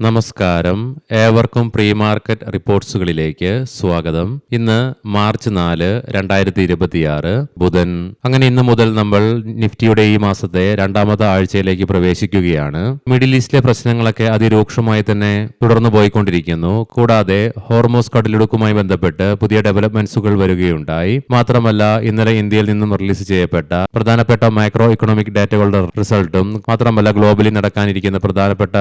നമസ്കാരം, ഏവർക്കും pre market റിപ്പോർട്ട്സുകളിലേക്ക് സ്വാഗതം. ഇന്ന് മാർച്ച് 4, 2026 ബുധൻ. അങ്ങനെ ഇന്ന് മുതൽ നമ്മൾ നിഫ്റ്റിയുടെ ഈ മാസത്തെ രണ്ടാമത്തെ ആഴ്ചയിലേക്ക് പ്രവേശിക്കുകയാണ്. മിഡിൽ ഈസ്റ്റിലെ പ്രശ്നങ്ങളൊക്കെ അതിരൂക്ഷമായി തന്നെ തുടർന്നു പോയിക്കൊണ്ടിരിക്കുന്നു. കൂടാതെ ഹോർമോസ് കടലിടുക്കുമായി ബന്ധപ്പെട്ട് പുതിയ ഡെവലപ്മെന്റ്സുകൾ വരികയുണ്ടായി. മാത്രമല്ല, ഇന്നലെ ഇന്ത്യയിൽ നിന്നും റിലീസ് ചെയ്യപ്പെട്ട പ്രധാനപ്പെട്ട മാക്രോ ഇക്കണോമിക് ഡാറ്റകളുടെ റിസൾട്ടും, മാത്രമല്ല ഗ്ലോബലി നടക്കാനിരിക്കുന്ന പ്രധാനപ്പെട്ട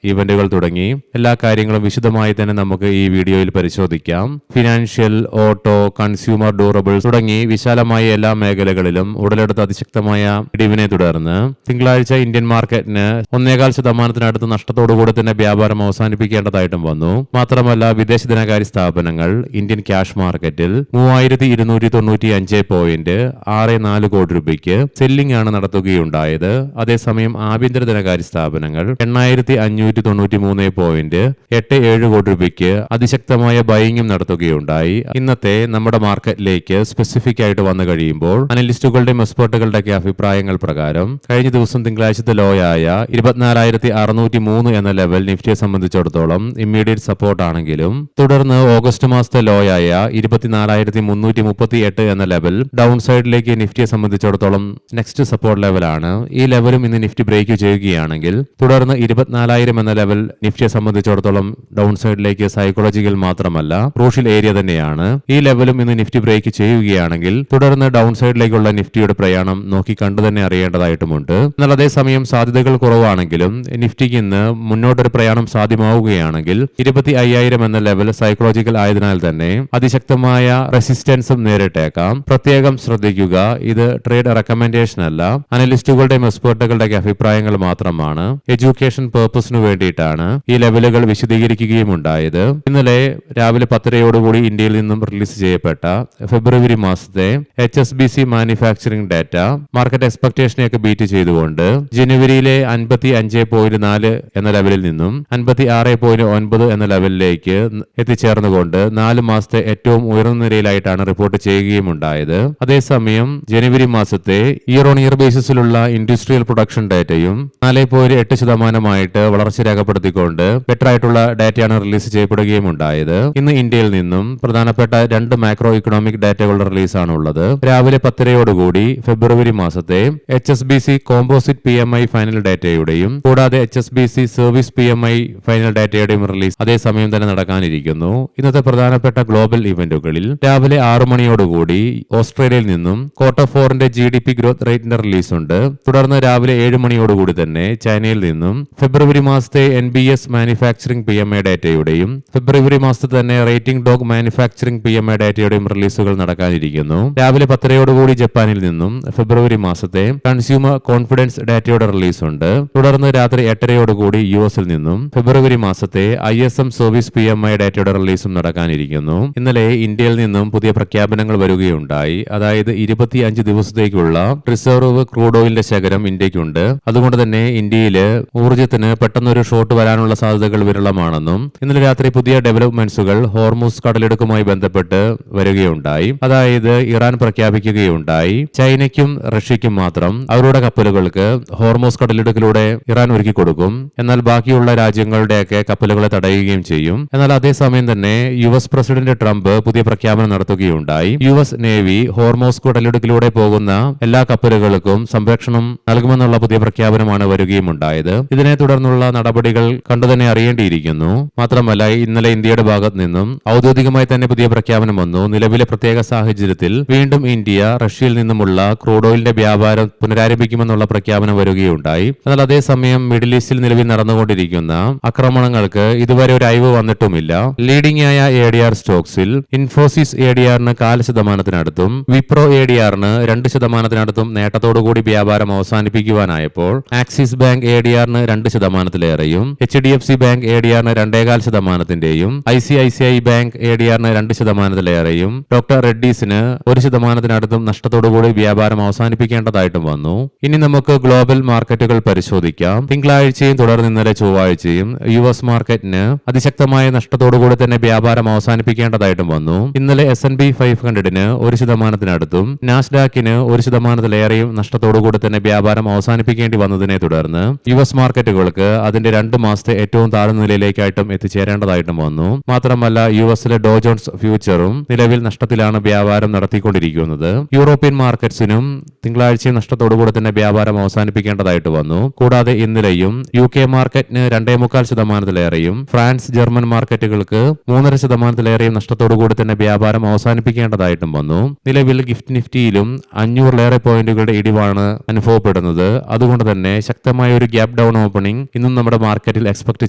ഇവന്റുകൾ തുടങ്ങി എല്ലാ കാര്യങ്ങളും വിശദമായി തന്നെ നമുക്ക് ഈ വീഡിയോയിൽ പരിശോധിക്കാം. ഫിനാൻഷ്യൽ, ഓട്ടോ, കൺസ്യൂമർ ഡ്യൂറബിൾസ് തുടങ്ങി വിശാലമായ എല്ലാ മേഖലകളിലും ഉടലെടുത്ത അതിശക്തമായ ഇടിവിനെ തുടർന്ന് തിങ്കളാഴ്ച ഇന്ത്യൻ മാർക്കറ്റിന് 1.25% നഷ്ടത്തോടുകൂടി തന്നെ വ്യാപാരം അവസാനിപ്പിക്കേണ്ടതായിട്ടും വന്നു. മാത്രമല്ല, വിദേശ ധനകാര്യ സ്ഥാപനങ്ങൾ ഇന്ത്യൻ ക്യാഷ് മാർക്കറ്റിൽ 3295.64 കോടി രൂപയ്ക്ക് സെല്ലിംഗ് ആണ് നടത്തുകയുണ്ടായത്. അതേസമയം ആഭ്യന്തര ധനകാര്യ സ്ഥാപനങ്ങൾ 8593.87 കോടി രൂപയ്ക്ക് അതിശക്തമായ ബൈയിങ്ങും നടത്തുകയുണ്ടായി. ഇന്നത്തെ നമ്മുടെ മാർക്കറ്റിലേക്ക് സ്പെസിഫിക് ആയിട്ട് വന്നു കഴിയുമ്പോൾ അനലിസ്റ്റുകളുടെയും എക്സ്പെർട്ടുകളുടെയൊക്കെ അഭിപ്രായങ്ങൾ പ്രകാരം കഴിഞ്ഞ ദിവസം തിങ്കളാഴ്ചത്തെ ലോയായ 24,603 എന്ന ലെവൽ നിഫ്റ്റിയെ സംബന്ധിച്ചിടത്തോളം ഇമ്മീഡിയറ്റ് സപ്പോർട്ട് ആണെങ്കിലും, തുടർന്ന് ഓഗസ്റ്റ് മാസത്തെ ലോയായ 24,338 എന്ന ലെവൽ ഡൗൺ സൈഡിലേക്ക് നിഫ്റ്റിയെ സംബന്ധിച്ചിടത്തോളം നെക്സ്റ്റ് സപ്പോർട്ട് ലെവലാണ്. ഈ ലെവലും ഇന്ന് നിഫ്റ്റി ബ്രേക്ക് ചെയ്യുകയാണെങ്കിൽ തുടർന്ന് 24,000 എന്ന ലെവൽ നിഫ്റ്റിയെ സംബന്ധിച്ചിടത്തോളം ഡൗൺ സൈഡിലേക്ക് സൈക്കോളജിക്കൽ മാത്രമല്ല ക്രൂഷ്യൽ ഏരിയ തന്നെയാണ്. ഈ ലെവലും ഇന്ന് നിഫ്റ്റി ബ്രേക്ക് ചെയ്യുകയാണെങ്കിൽ തുടർന്ന് ഡൗൺ സൈഡിലേക്കുള്ള നിഫ്റ്റിയുടെ പ്രയാണം നോക്കി കണ്ടു തന്നെ അറിയേണ്ടതായിട്ടുമുണ്ട്. എന്നാൽ അതേസമയം സാധ്യതകൾ കുറവാണെങ്കിലും നിഫ്റ്റിക്ക് ഇന്ന് മുന്നോട്ടൊരു പ്രയാണം സാധ്യമാവുകയാണെങ്കിൽ 25,000 എന്ന ലെവൽ സൈക്കോളജിക്കൽ ആയതിനാൽ തന്നെ അതിശക്തമായ റെസിസ്റ്റൻസും നേരിട്ടേക്കാം. പ്രത്യേകം ശ്രദ്ധിക്കുക, ഇത് ട്രേഡ് റെക്കമെൻഡേഷൻ അല്ല, അനലിസ്റ്റുകളുടെയും എക്സ്പെർട്ടുകളുടെയൊക്കെ അഭിപ്രായങ്ങൾ മാത്രമാണ്. എഡ്യൂക്കേഷൻ പേർപ്പസിനു വേണ്ടിയിട്ടാണ് ഈ ലെവലുകൾ വിശദീകരിക്കുകയും ഉണ്ടായത്. ഇന്നലെ രാവിലെ 10:00 ഇന്ത്യയിൽ നിന്നും റിലീസ് ചെയ്യപ്പെട്ട ഫെബ്രുവരി മാസത്തെ HSBC മാനുഫാക്ചറിംഗ് ഡാറ്റ മാർക്കറ്റ് എക്സ്പെക്ടേഷനെയൊക്കെ ബീറ്റ് ചെയ്തുകൊണ്ട് ജനുവരിയിലെ 55.4 എന്ന ലെവലിൽ നിന്നും 56.9 എന്ന ലെവലിലേക്ക് എത്തിച്ചേർന്നുകൊണ്ട് 4 മാസത്തെ ഏറ്റവും ഉയർന്ന നിരയിലായിട്ടാണ് റിപ്പോർട്ട് ചെയ്യുകയും ഉണ്ടായത്. അതേസമയം ജനുവരി മാസത്തെ ഇയർ ഓൺ ഇയർ ബേസിസിലുള്ള ഇൻഡസ്ട്രിയൽ പ്രൊഡക്ഷൻ ഡാറ്റയും 4.8% വളർച്ച രേഖപ്പെടുത്തിക്കൊണ്ട് ബെറ്റർ ആയിട്ടുള്ള ഡാറ്റയാണ് റിലീസ് ചെയ്യപ്പെടുകയും ഉണ്ടായത്. ഇന്ന് ഇന്ത്യയിൽ നിന്നും പ്രധാനപ്പെട്ട 2 മാക്രോ ഇക്കണോമിക് ഡാറ്റകളുടെ റിലീസാണ് ഉള്ളത്. രാവിലെ 10:00 ഫെബ്രുവരി മാസത്തെ HSBC കോമ്പോസിറ്റ് PMI ഫൈനൽ ഡാറ്റയുടെയും കൂടാതെ HSBC സർവീസ് PMI ഫൈനൽ ഡാറ്റയുടെയും റിലീസ് അതേസമയം തന്നെ നടക്കാനിരിക്കുന്നു. ഇന്നത്തെ പ്രധാനപ്പെട്ട ഗ്ലോബൽ ഇവന്റുകളിൽ രാവിലെ 6:00 ഓസ്ട്രേലിയയിൽ നിന്നും Q4 GDP ഗ്രോത്ത് റേറ്റിന്റെ റിലീസ് ഉണ്ട്. തുടർന്ന് രാവിലെ 7:00 തന്നെ ചൈനയിൽ നിന്നും ഫെബ്രുവരി മാസത്തെ NBS മാനുഫാക്ചറിംഗ് PMI ഡാറ്റയുടെയും ഫെബ്രുവരി മാസത്തെ തന്നെ റേറ്റിംഗ് ഡോഗ് മാനുഫാക്ചറിംഗ് PMI ഡാറ്റയുടെയും റിലീസുകൾ നടക്കാനിരിക്കുന്നു. രാവിലെ 10:00 ജപ്പാനിൽ നിന്നും ഫെബ്രുവരി മാസത്തെ കൺസ്യൂമർ കോൺഫിഡൻസ് ഡാറ്റയുടെ റിലീസ് ഉണ്ട്. തുടർന്ന് രാത്രി 8:30 US നിന്നും ഫെബ്രുവരി മാസത്തെ ISM സർവീസ് PMI ഡാറ്റയുടെ റിലീസും നടക്കാനിരിക്കുന്നു. ഇന്നലെ ഇന്ത്യയിൽ നിന്നും പുതിയ പ്രഖ്യാപനങ്ങൾ വരികയുണ്ടായി. അതായത് 25 ദിവസത്തേക്കുള്ള റിസർവ് ക്രൂഡ് ഓയിലിന്റെ ശേഖരം ഇന്ത്യക്കുണ്ട്. അതുകൊണ്ട് തന്നെ ഇന്ത്യയില് ഊർജ്ജത്തിന് പെട്ടെന്നൊരു ഷോട്ട് വരാനുള്ള സാധ്യതകൾ വിരളമാണെന്നും ഇന്നലെ രാത്രി പുതിയ ഡെവലപ്മെന്റ്സുകൾ ഹോർമൂസ് കടലിടുക്കുമായി ബന്ധപ്പെട്ട് വരികയുണ്ടായി. അതായത് ഇറാൻ പ്രഖ്യാപിക്കുകയുണ്ടായി ചൈനയ്ക്കും റഷ്യയ്ക്കും മാത്രം അവരുടെ കപ്പലുകൾക്ക് ഹോർമൂസ് കടലിടുക്കിലൂടെ ഇറാൻ ഒരുക്കി കൊടുക്കും. എന്നാൽ ബാക്കിയുള്ള രാജ്യങ്ങളുടെയൊക്കെ കപ്പലുകളെ തടയുകയും ചെയ്യും. എന്നാൽ അതേസമയം തന്നെ US പ്രസിഡന്റ് ട്രംപ് പുതിയ പ്രഖ്യാപനം നടത്തുകയുണ്ടായി. US നേവി ഹോർമൂസ് കടലിടുക്കിലൂടെ പോകുന്ന എല്ലാ കപ്പലുകൾക്കും സംരക്ഷണം നൽകുമെന്നുള്ള പുതിയ പ്രഖ്യാപനമാണ് വരികയും ഉണ്ടായത്. ഇതിനെ തുടർന്നുള്ള നടപടികൾ കണ്ടുതന്നെ അറിയേണ്ടിയിരിക്കുന്നു. മാത്രമല്ല, ഇന്നലെ ഇന്ത്യയുടെ ഭാഗത്ത് നിന്നും ഔദ്യോഗികമായി തന്നെ പുതിയ പ്രഖ്യാപനം വന്നു. നിലവിലെ പ്രത്യേക സാഹചര്യത്തിൽ വീണ്ടും ഇന്ത്യ റഷ്യയിൽ നിന്നുമുള്ള ക്രൂഡ് ഓയിലിന്റെ വ്യാപാരം പുനരാരംഭിക്കുമെന്നുള്ള പ്രഖ്യാപനം വരികയുണ്ടായി. എന്നാൽ അതേസമയം മിഡിൽ ഈസ്റ്റിൽ നിലവിൽ നടന്നുകൊണ്ടിരിക്കുന്ന ആക്രമണങ്ങൾക്ക് ഇതുവരെ ഒരു അയവ് വന്നിട്ടുമില്ല. ലീഡിംഗ് ആയ ADR സ്റ്റോക്സിൽ ഇൻഫോസിസ് ADRന് 0.5%, വിപ്രോ ADRന് 2%-നും നേട്ടത്തോടുകൂടി വ്യാപാരം അവസാനിപ്പിക്കുവാനായപ്പോൾ ആക്സിസ് ബാങ്ക് ADRന് 2%-ലേറെയും HDFC ബാങ്ക് ADRന് 2.5%-ന്റെയും ICICI ബാങ്ക് ADRന് 2%-ലേറെയും ഡോക്ടർ റെഡ്ഡീസിന് 1%-നടുത്തും നഷ്ടത്തോടുകൂടി വ്യാപാരം അവസാനിപ്പിക്കേണ്ടതായിട്ടും വന്നു. ഇനി നമുക്ക് ഗ്ലോബൽ മാർക്കറ്റുകൾ പരിശോധിക്കാം. തിങ്കളാഴ്ചയും തുടർന്ന് ഇന്നലെ ചൊവ്വാഴ്ചയും US മാർക്കറ്റിന് അതിശക്തമായ നഷ്ടത്തോടുകൂടി തന്നെ വ്യാപാരം അവസാനിപ്പിക്കേണ്ടതായിട്ടും വന്നു. ഇന്നലെ S&P 500-ന് 1%-നടുത്തും നാസ്ഡാക്കിന് 1%-ലേറെയും നഷ്ടത്തോടുകൂടി തന്നെ വ്യാപാരം അവസാനിപ്പിക്കേണ്ടി വന്നതിനെ തുടർന്ന് US മാർക്കറ്റുകൾക്ക് അതിന്റെ 2 മാസത്തെ ഏറ്റവും താഴ്ന്ന നിലയിലേക്കായിട്ടും എത്തിച്ചേരേണ്ടതായിട്ടും വന്നു. മാത്രമല്ല US ഡോ ജോൺസ് ഫ്യൂച്ചറും നിലവിൽ നഷ്ടത്തിലാണ് വ്യാപാരം നടത്തിക്കൊണ്ടിരിക്കുന്നത്. യൂറോപ്യൻ മാർക്കറ്റ്സിനും തിങ്കളാഴ്ചയും നഷ്ടത്തോടുകൂടി തന്നെ വ്യാപാരം അവസാനിപ്പിക്കേണ്ടതായിട്ട് വന്നു. കൂടാതെ ഇന്നലെയും UK മാർക്കറ്റിന് 2.25%-ലേറെയും ഫ്രാൻസ്, ജർമ്മൻ മാർക്കറ്റുകൾക്ക് 3.5%-ലേറെയും നഷ്ടത്തോടുകൂടി തന്നെ വ്യാപാരം അവസാനിപ്പിക്കേണ്ടതായിട്ടും വന്നു. നിലവിൽ ഗിഫ്റ്റ് നിഫ്റ്റിയിലും 500-ലേറെ പോയിന്റുകളുടെ ഇടിവാണ് അനുഭവപ്പെടുന്നത്. അതുകൊണ്ട് തന്നെ ശക്തമായ ഒരു ഗ്യാപ് ഡൗൺ ഓപ്പണിംഗ് ഇന്നും നമ്മുടെ മാർക്കറ്റിൽ എക്സ്പെക്ട്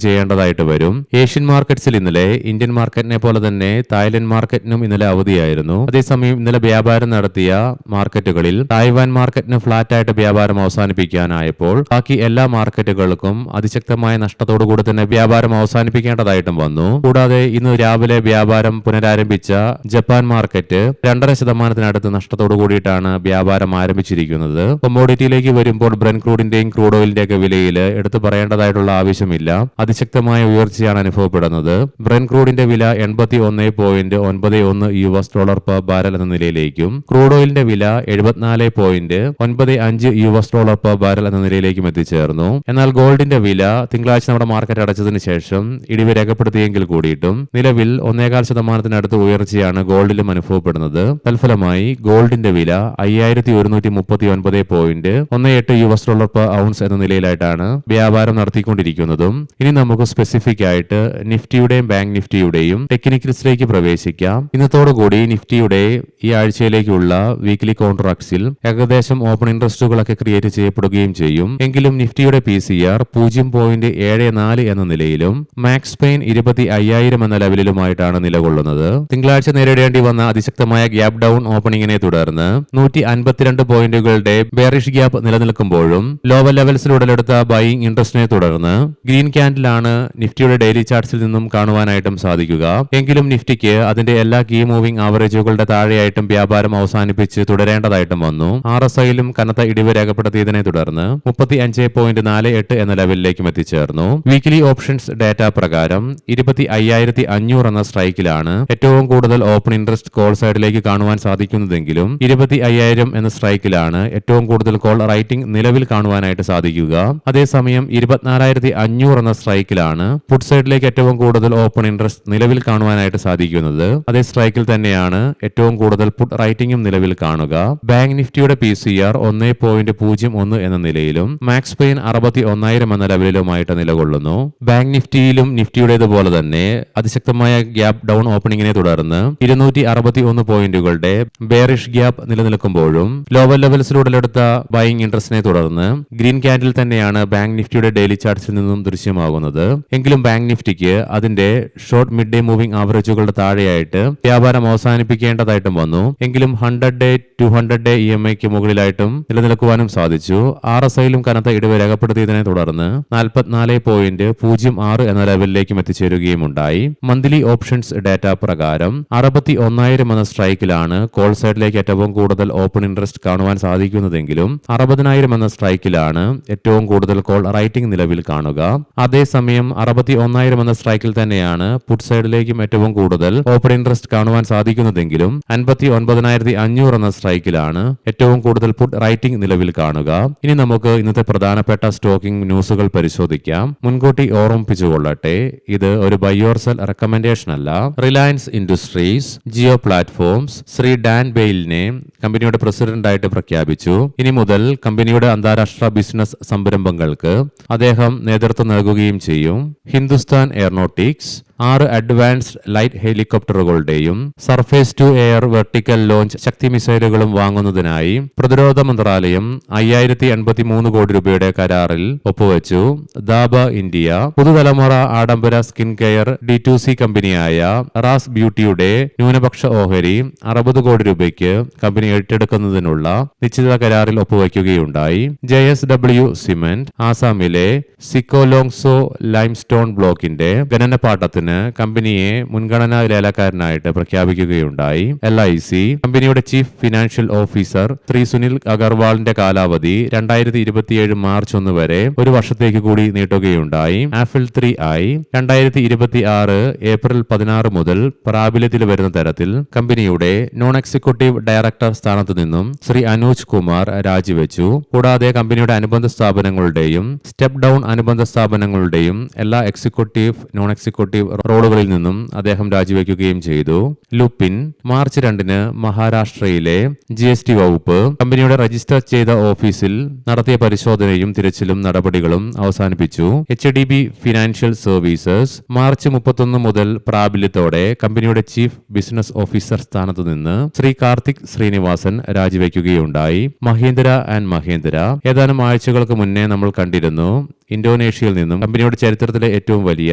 ചെയ്യേണ്ടതായിട്ട് വരും. ഏഷ്യൻ മാർക്കറ്റ്സിൽ ഇന്നലെ ഇന്ത്യൻ മാർക്കറ്റിനെ പോലെ തന്നെ തായ്ലൻഡ് മാർക്കറ്റിനും ഇന്നലെ അവധിയായിരുന്നു. അതേസമയം ഇന്നലെ വ്യാപാരം നടത്തിയ മാർക്കറ്റുകളിൽ തായ്വാൻ മാർക്കറ്റിന് ഫ്ളാറ്റായിട്ട് വ്യാപാരം അവസാനിപ്പിക്കാനായപ്പോൾ ബാക്കി എല്ലാ മാർക്കറ്റുകൾക്കും അതിശക്തമായ നഷ്ടത്തോടുകൂടി തന്നെ വ്യാപാരം അവസാനിപ്പിക്കേണ്ടതായിട്ടും വന്നു. കൂടാതെ ഇന്ന് രാവിലെ വ്യാപാരം പുനരാരംഭിച്ച ജപ്പാൻ മാർക്കറ്റ് 2.5%-നടുത്ത് നഷ്ടത്തോടു കൂടിയിട്ടാണ് വ്യാപാരം ആരംഭിച്ചിരിക്കുന്നത്. കൊമോഡിറ്റിയിലേക്ക് വരുമ്പോൾ ബ്രെന്റ് ക്രൂഡിന്റെയും ക്രൂഡ് ഓയിലിന്റെയൊക്കെ വിലയിൽ എടുത്തു പറയേണ്ടതായിട്ടുള്ള ആവശ്യമില്ല. അതിശക്തമായ ഉയർച്ചയാണ് അനുഭവപ്പെടുന്നത്. ബ്രെന്റ് ക്രൂഡിന്റെ വില $81.91 പെർ ബാരൽ എന്ന നിലയിലേക്കും ക്രൂഡ് ഓയിലിന്റെ വില $74.95 പെർ ബാരൽ എന്ന നിലയിലേക്കും എത്തിച്ചേർന്നു. എന്നാൽ ഗോൾഡിന്റെ വില തിങ്കളാഴ്ച നമ്മുടെ മാർക്കറ്റ് അടച്ചതിന് ശേഷം ഇടിവ് രേഖപ്പെടുത്തിയെങ്കിൽ കൂടിയിട്ടും നിലവിൽ 1.25%-നടുത്ത് ഉയർച്ചയാണ് ഗോൾഡിലും അനുഭവപ്പെടുന്നത്. തൽഫലമായി ഗോൾഡിന്റെ വില $5139.18 പെർ ഔൺസ് എന്ന നിലയിലായിട്ടാണ് വ്യാപാരം നടത്തിക്കൊണ്ടിരിക്കുന്നതും. ഇനി നമുക്ക് സ്പെസിഫിക് ആയിട്ട് നിഫ്റ്റിയുടെയും ബാങ്ക് നിഫ്റ്റിയുടെയും ടെക്നിക്കൽസിലേക്ക് പ്രവേശിക്കാം. ഇന്നത്തോടുകൂടി നിഫ്റ്റിയുടെ ഈ ആഴ്ചയിലേക്കുള്ള വീക്ക്ലി കോൺട്രാക്ട്സിൽ ഏകദേശം ഓപ്പൺ ഇൻട്രസ്റ്റുകളൊക്കെ ക്രിയേറ്റ് ചെയ്യപ്പെടുകയും ചെയ്യും. എങ്കിലും നിഫ്റ്റിയുടെ PCR 0.74 എന്ന നിലയിലും മാക്സ് പെയിൻ 25,000 എന്ന ലെവലിലുമായിട്ടാണ് നിലകൊള്ളുന്നത്. തിങ്കളാഴ്ച നേരിടേണ്ടി വന്ന അതിശക്തമായ ഗ്യാപ് ഡൗൺ ഓപ്പണിംഗിനെ തുടർന്ന് 152 പോയിന്റുകളുടെ ബെയറിഷ് ഗ്യാപ്പ് നിലനിൽക്കുമ്പോഴും ലോവർ ലെവൽസിൽ ഉടലെടുത്ത ബൈയിങ് ഇൻട്രസ്റ്റിനെ തുടർന്ന് ഗ്രീൻ ക്യാൻഡിലാണ് നിഫ്റ്റിയുടെ ഡെയിലി ചാർട്ട്സിൽ നിന്നും കാണുവാനായിട്ടും സാധിക്കുക. എങ്കിലും നിഫ്റ്റിക്ക് അതിന്റെ എല്ലാ കീ മൂവിംഗ് ആവറേജുകളുടെ താഴെയായിട്ടും വ്യാപാരം അവസാനിപ്പിച്ച് തുടരേണ്ടതായിട്ടും വന്നു. RSIയിലും കനത്ത ഇടിവ് രേഖപ്പെടുത്തിയതിനെ തുടർന്ന് 35.48 എന്ന ലെവലിലേക്കും എത്തിച്ചേർന്നു. വീക്ക്ലി ഓപ്ഷൻസ് ഡാറ്റ പ്രകാരം 25,500 എന്ന സ്ട്രൈക്കിലാണ് ഏറ്റവും കൂടുതൽ ഓപ്പൺ ഇൻട്രസ്റ്റ് കോൾ സൈഡിലേക്ക് കാണുവാൻ സാധിക്കുന്നതെങ്കിലും 25,000 എന്ന സ്ട്രൈക്കിലാണ് ഏറ്റവും കൂടുതൽ കോൾ റൈറ്റിംഗ് നിലവിൽ കാണുവാനായിട്ട് സാധിക്കുക. അതേസമയം 24,500 എന്ന സ്ട്രൈക്കിലാണ് പുട്ട് സൈഡിലേക്ക് ഏറ്റവും കൂടുതൽ ഓപ്പൺ ഇൻട്രസ്റ്റ് നിലവിൽ കാണുവാനായിട്ട് സാധിക്കുന്നത്. അതേ സ്ട്രൈക്കിൽ തന്നെയാണ് ഏറ്റവും കൂടുതൽ പുട്ട് റൈറ്റിംഗും നിലവിൽ കാണുക. ബാങ്ക് നിഫ്റ്റിയുടെ PCR 1.01 എന്ന നിലയിലും മാക്സ് പെയിൻ 61,000 എന്ന ലെവലിലുമായിട്ട് നിലകൊള്ളുന്നു. ബാങ്ക് നിഫ്റ്റിയിലും നിഫ്റ്റിയുടേതുപോലെ തന്നെ അതിശക്തമായ ഗ്യാപ് ഡൗൺ ഓപ്പണിംഗിനെ തുടർന്ന് 261 പോയിന്റുകളുടെ ബെയറിഷ് ഗ്യാപ്പ് നിലനിൽക്കുമ്പോഴും ലോവർ ലെവൽസിലൂടെടുത്ത ബൈയിങ് ഇൻട്രസ്റ്റിനെ തുടർന്ന് ഗ്രീൻ ക്യാൻഡിൽ തന്നെയാണ് ബാങ്ക് നിഫ്റ്റിയുടെ ഡെയിലി ചാർട്ട്സിൽ നിന്നും ദൃശ്യമാകുന്നത്. എങ്കിലും ബാങ്ക് നിഫ്റ്റിക്ക് അതിന്റെ ഷോർട്ട് മിഡ് ഡേ മൂവിംഗ് ആവറേജുകളുടെ താഴെയായിട്ട് വ്യാപാരം അവസാനിപ്പിക്കേണ്ടതായിട്ടും വന്നു. എങ്കിലും 100 ഡേ 200 ഡേ EMIക്ക് മുകളിലായിട്ടും നിലനിൽക്കുവാനും സാധിച്ചു. RSIയിലും കനത്ത ഇടിവ് രേഖപ്പെടുത്തിയതിനെ തുടർന്ന് 44.06 എന്ന ലെവലിലേക്കും എത്തിച്ചേരുകയും ഉണ്ടായി. മന്ത്ലി ഓപ്ഷൻസ് ഡാറ്റ പ്രകാരം 61,000 എന്ന സ്ട്രൈക്കിലാണ് കോൾ സൈഡിലേക്ക് ഏറ്റവും കൂടുതൽ ഓപ്പൺ ഇൻട്രസ്റ്റ് കാണുവാൻ സാധിക്കുന്നതെങ്കിലും 60,000 എന്ന സ്ട്രൈക്കിലാണ് ഏറ്റവും കൂടുതൽ കോൾ റൈറ്റിംഗ് നിലവിൽ കാണുക. അതേസമയം 61,000 എന്ന സ്ട്രൈക്കിൽ തന്നെയാണ് പുട്ട് സൈഡിലേക്കും ഏറ്റവും കൂടുതൽ ഓപ്പൺ ഇൻട്രസ്റ്റ് കാണുവാൻ സാധിക്കുന്നതെങ്കിലും 59,500 എന്ന സ്ട്രൈക്കിലാണ് ഏറ്റവും കൂടുതൽ പുട്ട് റൈറ്റിംഗ് നിലവിൽ കാണുക. ഇനി നമുക്ക് ഇന്നത്തെ പ്രധാനപ്പെട്ട സ്റ്റോക്കിംഗ് ന്യൂസുകൾ പരിശോധിക്കാം. മുൻകൂട്ടി ഓർമ്മിപ്പിച്ചുകൊള്ളട്ടെ, ഇത് ഒരു ബൈ ഓർ സെൽ റെക്കമെൻഡേഷൻ അല്ല. റിലയൻസ് ഇൻഡസ്ട്രീസ് ജിയോ പ്ലാറ്റ്ഫോംസ് ശ്രീ ഡാൻ ബെയിലിനെ കമ്പനിയുടെ പ്രസിഡന്റായിട്ട് പ്രഖ്യാപിച്ചു. ഇനി മുതൽ കമ്പനിയുടെ അന്താരാഷ്ട്ര ബിസിനസ് സംരംഭങ്ങൾക്ക് അദ്ദേഹം നേതൃത്വം നൽകുകയും ചെയ്യും. ഹിന്ദുസ്ഥാൻ എയറോനോട്ടിക്സ് 6 അഡ്വാൻസ്ഡ് ലൈറ്റ് ഹെലികോപ്റ്ററുകളുടെയും surface to air vertical launch Shakti മിസൈലുകളും വാങ്ങുന്നതിനായി പ്രതിരോധ മന്ത്രാലയം 5,083 കോടി രൂപയുടെ കരാറിൽ ഒപ്പുവെച്ചു. ദാബ ഇന്ത്യ പുതുതലമുറ ആഡംബര സ്കിൻ കെയർ D2C കമ്പനിയായ റാസ് ബ്യൂട്ടിയുടെ ന്യൂനപക്ഷ ഓഹരി 60 കോടി രൂപയ്ക്ക് കമ്പനി ഏറ്റെടുക്കുന്നതിനുള്ള നിശ്ചിത കരാറിൽ ഒപ്പുവയ്ക്കുകയുണ്ടായി. JSW സിമന്റ് ആസാമിലെ സിക്കോലോങ്സോ ലൈംസ്റ്റോൺ ബ്ലോക്കിന്റെ ഖനന പാട്ടത്തിന് 11 കമ്പനിയെ മുൻഗണനാ ലേലക്കാരനായിട്ട് പ്രഖ്യാപിക്കുകയുണ്ടായി. LIC കമ്പനിയുടെ chief financial officer Shri Sunil അഗർവാളിന്റെ കാലാവധി 2027 മാർച്ച് 1 വരെ ഒരു വർഷത്തേക്ക് കൂടി നീട്ടുകയുണ്ടായി. ആഫിൽ 3I 2026 ഏപ്രിൽ 16 മുതൽ പ്രാബല്യത്തിൽ വരുന്ന തരത്തിൽ കമ്പനിയുടെ നോൺ എക്സിക്യൂട്ടീവ് ഡയറക്ടർ സ്ഥാനത്തു നിന്നും ശ്രീ അനൂജ് കുമാർ രാജിവെച്ചു. കൂടാതെ കമ്പനിയുടെ അനുബന്ധ സ്ഥാപനങ്ങളുടെയും സ്റ്റെപ്പ് ഡൗൺ അനുബന്ധ സ്ഥാപനങ്ങളുടെയും എല്ലാ എക്സിക്യൂട്ടീവ് നോൺ എക്സിക്യൂട്ടീവ് റോളുകളിൽ നിന്നും അദ്ദേഹം രാജിവെക്കുകയും ചെയ്തു. ലുപിൻ മാർച്ച് 2 മഹാരാഷ്ട്രയിലെ GST വകുപ്പ് കമ്പനിയുടെ രജിസ്റ്റർ ചെയ്ത ഓഫീസിൽ നടത്തിയ പരിശോധനയും തിരച്ചിലും നടപടികളും അവസാനിപ്പിച്ചു. HDB ഫിനാൻഷ്യൽ സർവീസസ് മാർച്ച് 31 മുതൽ പ്രാബല്യത്തോടെ കമ്പനിയുടെ ചീഫ് ബിസിനസ് ഓഫീസർ സ്ഥാനത്തു നിന്ന് ശ്രീ കാർത്തിക് ശ്രീനിവാസൻ രാജിവെക്കുകയുണ്ടായി. മഹീന്ദ്ര ആൻഡ് മഹീന്ദ്ര ഏതാനും ആഴ്ചകൾക്ക് മുന്നേ നമ്മൾ കണ്ടിരുന്നു. ഇന്തോനേഷ്യയിൽ നിന്നും കമ്പനിയുടെ ചരിത്രത്തിലെ ഏറ്റവും വലിയ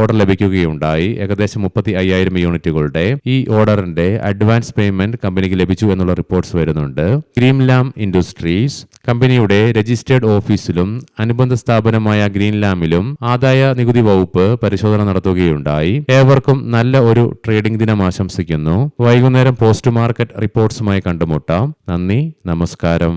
ഓർഡർ ലഭിക്കുകയുണ്ടായി. ഏകദേശം 35,000 യൂണിറ്റുകളുടെ ഈ ഓർഡറിന്റെ അഡ്വാൻസ് പേയ്മെന്റ് കമ്പനിക്ക് ലഭിച്ചു എന്നുള്ള റിപ്പോർട്ട്സ് വരുന്നുണ്ട്. ഗ്രീൻലാം ഇൻഡസ്ട്രീസ് കമ്പനിയുടെ രജിസ്റ്റേർഡ് ഓഫീസിലും അനുബന്ധ സ്ഥാപനമായ ഗ്രീൻലാമിലും ആദായ നികുതി വകുപ്പ് പരിശോധന നടത്തുകയുണ്ടായി. ഏവർക്കും നല്ല ഒരു ട്രേഡിംഗ് ദിനം ആശംസിക്കുന്നു. വൈകുന്നേരം പോസ്റ്റ് മാർക്കറ്റ് റിപ്പോർട്ട്സുമായി കണ്ടുമുട്ടാം. നന്ദി, നമസ്കാരം.